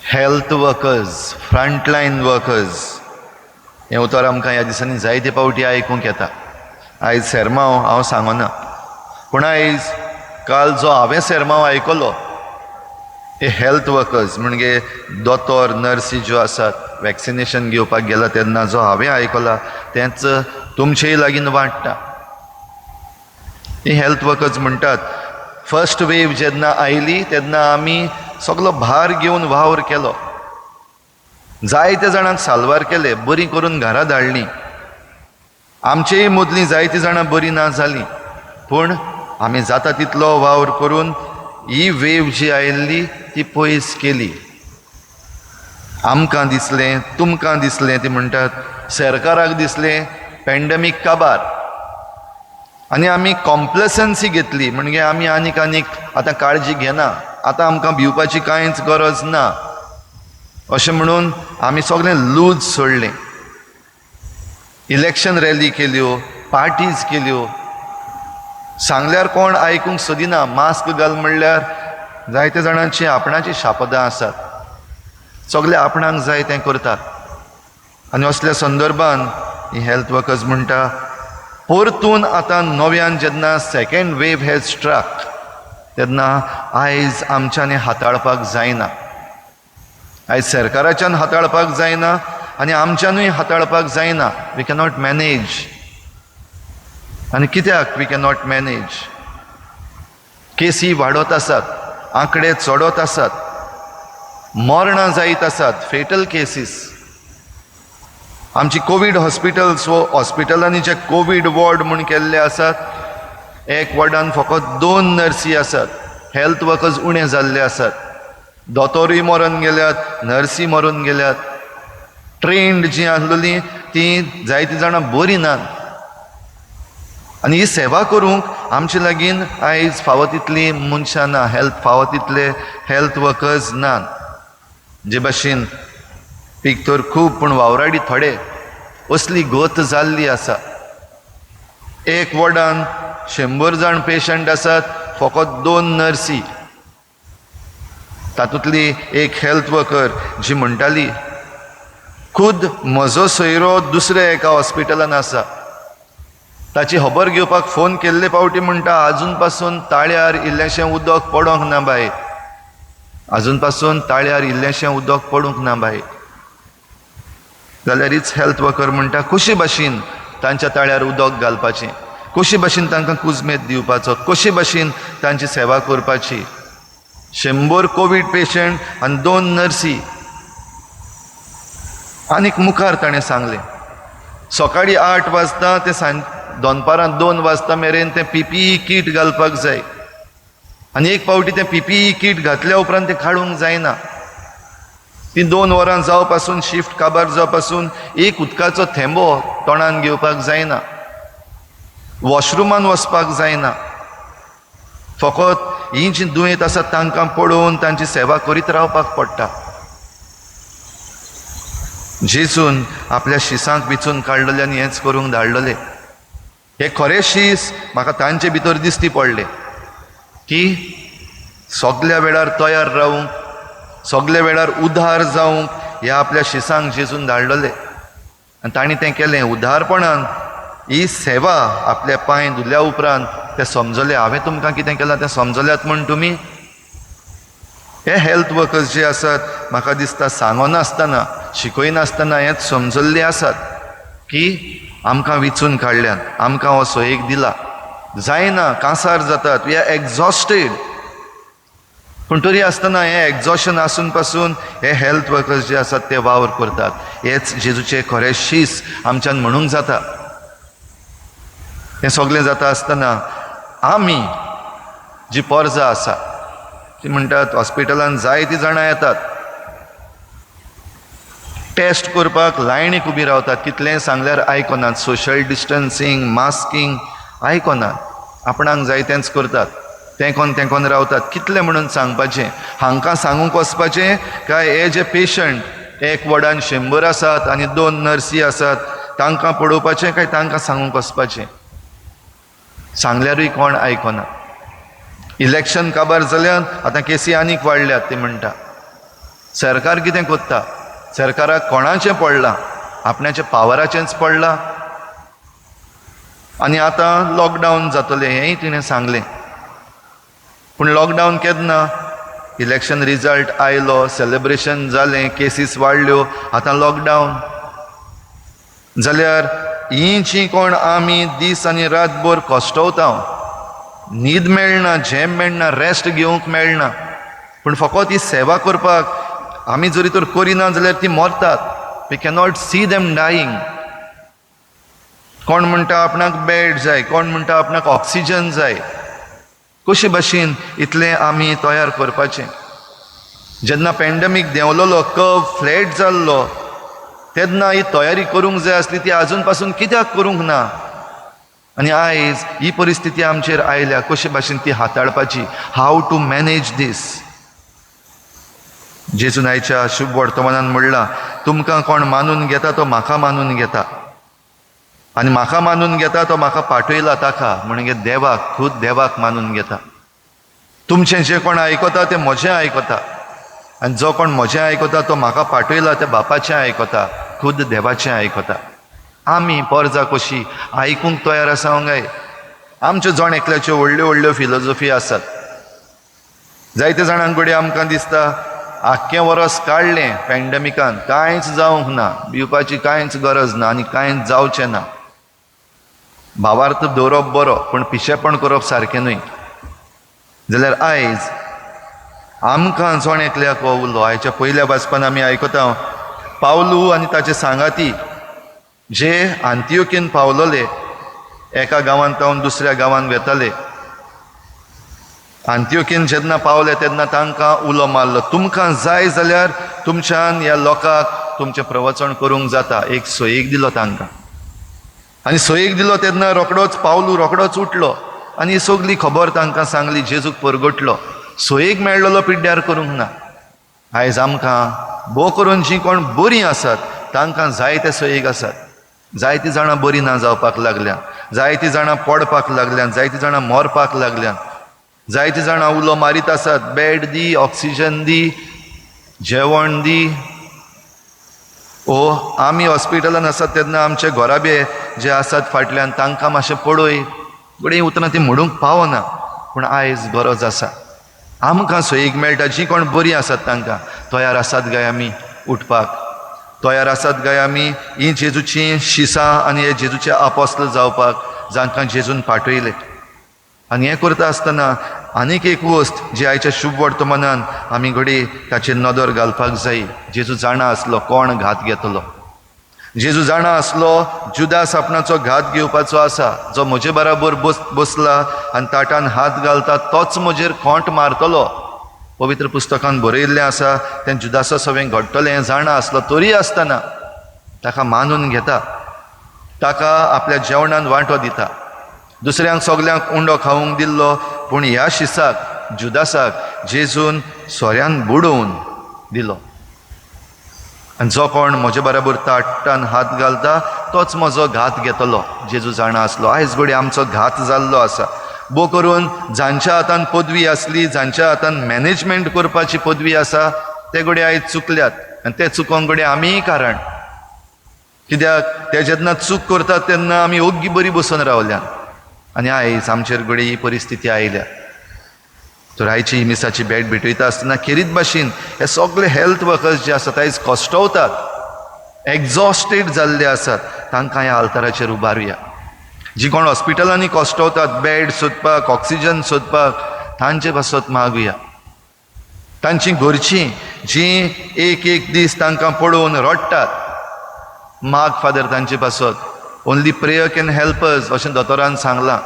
Health workers, frontline workers, हें उतर आमकां ह्या दिसांनी जायते पावटी आयकूंक येता. आयज सेरमांव हांव सांगना, पूण आयज काल जो हांवें सेरमांव आयकलो हे हेल्थ वर्कर्स म्हणजे दोतोर नर्सी ज्यो आसात वॅक्सिनेशन घेवपाक गेला तेन्ना जो हांवें आयकला तेंच तुमचेय लागीं वांट्टा. ही हेल्थ वर्कर्स म्हणटात फर्स्ट वेव जेन्ना आयली तेन्ना आमी सगलो भार घेवन वावर केलो, जायते जाणांक साल्वार केले, बरी करून घरा धाडलीं. आमचेय मदलीं जायतीं जाणां बरीं ना जालीं, पूण आमी जाता तितलो वावर करून ही वेव जी आयिल्ली ती पयस केली. आमकां दिसलें, तुमकां दिसलें, ती म्हणटात सरकाराक दिसलें पॅन्डेमीक काबार, आनी आमी कॉम्प्लेसन्सी घेतली, म्हणजे आमी आनीक आतां काळजी घेना, आतां आमकां भिवपाची कांयच गरज ना अशें म्हणून आमी सगळें लूज सोडलें. इलेक्शन रॅली केल्यो, पार्टीज केल्यो, सांगल्यार कोण आयकूंक सोदिना. मास्क घाल म्हणल्यार जायते जाणांची आपणाची शापदां आसात, सगळे आपणाक जाय तें करतात. आनी असल्या संदर्भान ही हेल्थ वर्कर्स म्हणटा परतून आतां नव्यान जेन्ना सेकेंड वेव हॅज स्ट्रक तेन्ना आयज आमच्यान हें हाताळपाक जायना, आयज सरकाराच्यान हाताळपाक जायना आनी आमच्यानूय हाताळपाक जायना. We cannot manage. आनी कित्याक वी कॅनॉट मॅनेज? केसी वाडत आसात, आंकडे चडत आसात, मरणां जायत आसात, फेटल केसीस. आमची कोवीड हॉस्पिटल्स वो हॉस्पिटलांनी जे कोवीड वॉर्ड म्हूण केल्ले आसात, एक वॉर्डान फकत 2 नर्सी आसात. हेल्थ वर्कर्स उणे जाल्ले आसात, दोतोरूय मरून गेल्यात, नर्सी मरून गेल्यात. ट्रेन्ड जीं आसलेलीं तीं जायतीं जाणां बरीं नात. आनी ही सेवा करूंक आमचे लागीं आयज फावो तितलीं मनशां ना, फावो तितले हेल्थ वर्कर्स नात. जे भाशेन पीक तर खूब पूण वावराडी थोडे, असली गत जाल्ली आसा. एक वॉर्डान 100 जाण पेशंट आसात, फकत 2 नर्सी. तातूंतली एक हेल्थ वर्कर जी म्हणटाली खुद म्हजो सोयरो दुसऱ्या एका हॉस्पिटलान आसा, ताची खबर घेवपाक फोन केल्ले पावटी म्हणटा आजून पासून ताळ्यार इल्लेशें उदक पडोंक ना बाय, आजून पासून ताळ्यार इल्लेशें उदक पडूंक ना बाय. जाल्यार हीच हेल्थ वर्कर म्हणटा कशी भाशेन तांच्या ताळ्यार उदक घालपाचें, कशी भाशेन तांकां कुजमेत दिवपाचो, कशी भाशेन तांची सेवा करपाची. 100 कोवीड पेशंट आनी 2 नर्सी. आनीक मुखार ताणें सांगलें सकाळीं 8 वाजता ते दनपारां 2 वाजता मेरेन तें PPE कीट घालपाक जाय. आनी एक पावटी तें PPE कीट घातल्या उपरांत तें काडूंक जायना. ती 2 वरां जाव पासून शिफ्ट काबार जाव पासून एक उदकाचो थेंबो तोंडान घेवपाक जायना, वॉशरुमान वचपाक जायना. फकत हीं जीं दुयेंत आसात तांकां पळोवन तांची सेवा करीत रावपाक पडटा. जेजून आपल्या शिसांक विचून काडलेले आनी हेंच करूंक धाडलेले. हे खरे शीस म्हाका तांचे भितर दिश्टी पडले की सगल्या वेळार तयार रावूंक, सगल्या वेळार उदार जावंक हे आपल्या शिसांक जेजून धाडलेले. आनी तांणी तें केलें उदारपणान. ही सेवा आपले पांय धुल्या उपरांत ते समजले हांवें तुमकां कितें केलां तें समजल्यात म्हूण तुमी. हे हेल्थ वर्कर्स जे आसात म्हाका दिसता सांगनासतना, शिकयनासतना हेंच समजल्ले आसात की आमकां विचून काडल्यान, आमकां हो सोयेक दिला. जायना, कांसार जातात, वी आर एक्झॉस्टेड. पूण तरी आसतना हें एक्झॉशन आसून पासून हे हेल्थ वर्कर्स जे आसात ते वावर करतात. हेच जेजूचे खरें शीस आमच्यान म्हणूंक जाता. हें सगळें जाता आसतना आमी जी परजां आसा ती म्हणटात हॉस्पिटलान जायतीं जाणां येतात, टेस्ट करपाक लायनीक उबी रावतात, कितलेंय सांगल्यार आयकनात. सोशल डिस्टन्सींग, मास्कींग आयकनात, आपणाक जाय तेंच करतात. तें कोन रावतात. कितलें म्हणून सांगपाचें? हांकां सांगूंक वचपाचें काय हे जे पेशंट एक वॉर्डान 100 आसात आनी 2 नर्सी आसात तांकां पळोवपाचें काय तांकां सांगूंक वचपाचें? सांगल्यारूय कोण आयकना. इलेक्शन काबार जाल्यान आतां केसी आनीक वाडल्यात ते म्हणटा. सरकार कितें कोत्ता? सरकाराक कोणाचें पडलां? आपणाच्या पावराचेंच पडलां. आनी आतां लॉकडावन जातलें हेंय तिणें सांगलें. पूण लॉकडावन केन्ना? इलेक्शन रिजल्ट आयलो, सेलेब्रेशन जालें, केसीस वाडल्यो, आतां लॉकडावन. जाल्यार हीं जीं कोण आमी दीस आनी रातभर कश्टवता, न्हीद मेळना, झेम मेळना, रेस्ट घेवंक मेळना, पूण फकत ही सेवा करपाक आमी जरी तर करिना जाल्यार ती मरतात. We cannot see them dying. कोण म्हणटा आपणाक बेड जाय, कोण म्हणटा आपणाक ऑक्सिजन जाय. कशे भाशेन इतलें आमी तयार करपाचें? जेन्ना पॅन्डेमीक देंवलोलो, कर्व फ्लॅट जाल्लो, तेन्ना ही तयारी करूंक जाय आसली, ती आजून पासून कित्याक करूंक ना? आनी आयज ही परिस्थिती आमचेर आयल्या, कशे भाशेन ती हाताळपाची? हाव टू मॅनेज दीस? जेजून आयच्या शुभ वर्तमानान म्हणलां, तुमकां कोण मानून घेता तो म्हाका मानून घेता, आनी म्हाका मानून घेता तो म्हाका पाठयला ताका, म्हणजे देवाक, खूद देवाक मानून घेता. तुमचें जें कोण आयकता तें म्हजें आयकता, आनी जो कोण म्हजें आयकता तो म्हाका पाठयला त्या बापाचें आयकता, खुद देवाचें आयकता. आमी परजा कशी आयकूंक तयार आसा काय? आमच्यो जण एकल्याच्यो व्हडल्यो व्हडल्यो फिलॉसॉफी आसात. जायते जाणांक घडये आमकां दिसता आख्खें वरस काडलें पॅन्डेमिकान, कांयच जावंक ना, भिवपाची कांयच गरज ना आनी कांयच जावचें ना. भावार्थ दवरप बरो, पूण पिशेपण करप सारकें न्हय. जाल्यार आयज आमकां जण एकल्याक हो उलो आयच्या पयल्या वाचपान आमी आयकता, पावलू आनी ताचे सांगाती जे आंतियोकीन पावलोले, एका गांवांत दुसऱ्या गांवांत वेताले. आंतियोकीन जेन्ना पावले तेन्ना तांकां उलो मारलो, तुमकां जाय जाल्यार तुमच्यान ह्या लोकांक तुमचें प्रवचन करूंक जाता. एक सयेक दिलो तांकां, आनी सयेक दिलो तेन्ना रोखडोच पावलू रोखडोच उठलो आनी सगली खबर तांकां सांगली, जेजूक परगटलो. सयेक मेळ्ळलो पिड्ड्यार करूंक ना. आयज आमकां भोव करून जीं कोण बरीं आसात तांकां जायते सयेक आसात. जायतीं जाणां बरीं ना जावपाक लागल्यां, जायतीं जाणां पडपाक लागल्यां, जायतीं जाणां मरपाक लागल्यां, जायतीं जाणां उलो मारीत आसात, बेड दी, ऑक्सिजन दी, जेवण दी. आमी हॉस्पिटलान आसात तेन्ना आमचे घोराबे जे आसात फाटल्यान तांकां मातशें पळय, घडये उतरां ती म्हणूंक पावना. पूण आयज गरज आसा, आमकां सयेक मेळटा. जीं कोण बरीं आसात तांकां तयार आसात काय आमी उठपाक? तयार आसात काय आमी ही जेजूचीं शिसां आनी हे जेजूचे आपोस्ल जावपाक, जांकां जेजून पाठयले? आनी हें करता आसतना आनीक एक वस्त जी आयच्या शुभ वर्तमानान आमी घडये ताचेर नदर घालपाक जाय. जेजू जाणा आसलो कोण घात घेतलो. जेजू जाणा आसलो जुदास आपणाचो घात घेवपाचो आसा. जो म्हजे बराबर बसला आनी ताटान हात घालता तोच म्हजेर खोंट मारतलो. पवित्र पुस्तकान बरयल्लें आसा तें जुदासा सवें घडटलें हें जाणा आसलो, तरी आसतना ताका मानून घेता, ताका आपल्या जेवणान वांटो दिता. दुसऱ्यांक सगल्यांक उंडो खावंक दिल्लो, पूण ह्या शिसाक जुदासाक जेजून सोऱ्यान बुडोवन दिलो. आनी जो कोण म्हजे बराबर ताटान हात घालता तोच म्हजो घात घेतलो. जेजू जाणा आसलो. आयज घडये आमचो घात जाल्लो आसा. भोव करून जांच्या हातान पदवी आसली, जांच्या हातान मॅनेजमेंट करपाची पदवी आसा, ते घडये आयज चुकल्यात. आनी ते चुकोंक घडये आमीय कारण. कित्याक ते जेन्ना चूक करतात तेन्ना आमी ओग्गी बरी बसून रावल्यात. आनी आयज आमचेर घडये ही परिस्थिती आयल्या. तर आयची मिसाची बॅट भेटयता आसतना खेरीत भाशेन हे सगळे हेल्थ वर्कर्स जे आसात आयज कश्टवतात, एक्झॉस्टेड जाल्ले आसात, तांकां ह्या आल्ताराचेर उबारुया. जीं कोण हॉस्पिटलांनी कश्टवतात बेड सोदपाक, ऑक्सिजन सोदपाक, तांचे पासत मागुया. तांचीं घरचीं जीं एक एक दीस तांकां पळोवन रडटात, माग फादर तांचे पासत. Only prayer can help us अशें दोतोरान सांगलां.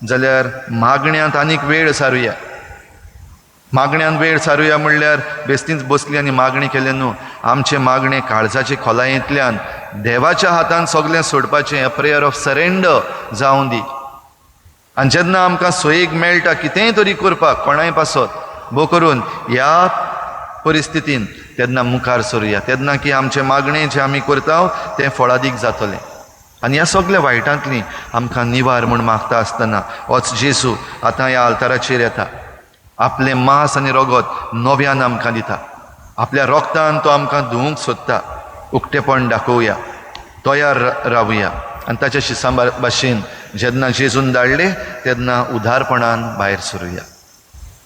जाल्यार मागण्यांत आनीक वेळ सारुया. मागण्यांत वेळ सारुया म्हणल्यार बेस्तींच बसली आनी मागणी केलें न्हू. आमचे मागणे काळजाचे खोलायेंतल्यान देवाच्या हातान सगळें सोडपाचें. प्रेयर ऑफ सरेंडर जावं दी. आनी जेन्ना आमकां सयेक मेळटा कितेंय तरी करपाक कोणाय पासत, भोव करून ह्या परिस्थितीन तेन्ना मुखार सरुया. तेन्ना की आमचे मागणें जें आमी करता तें फळादीक जातलें. आनी ह्या सगळ्या वायटांतली आमकां निवार म्हूण मागता आसतना होच जेजू आतां ह्या आल्ताराचेर येता. आपलें मांस आनी रगत नव्यान आमकां दिता. आपल्या रोगतान तो आमकां धुवूंक सोदता. उक्तेपण दाखोवया, तयार रावया आनी ताच्या शिसा भाशेन जेन्ना जेजून धाडले तेन्ना उदारपणान भायर सरुया.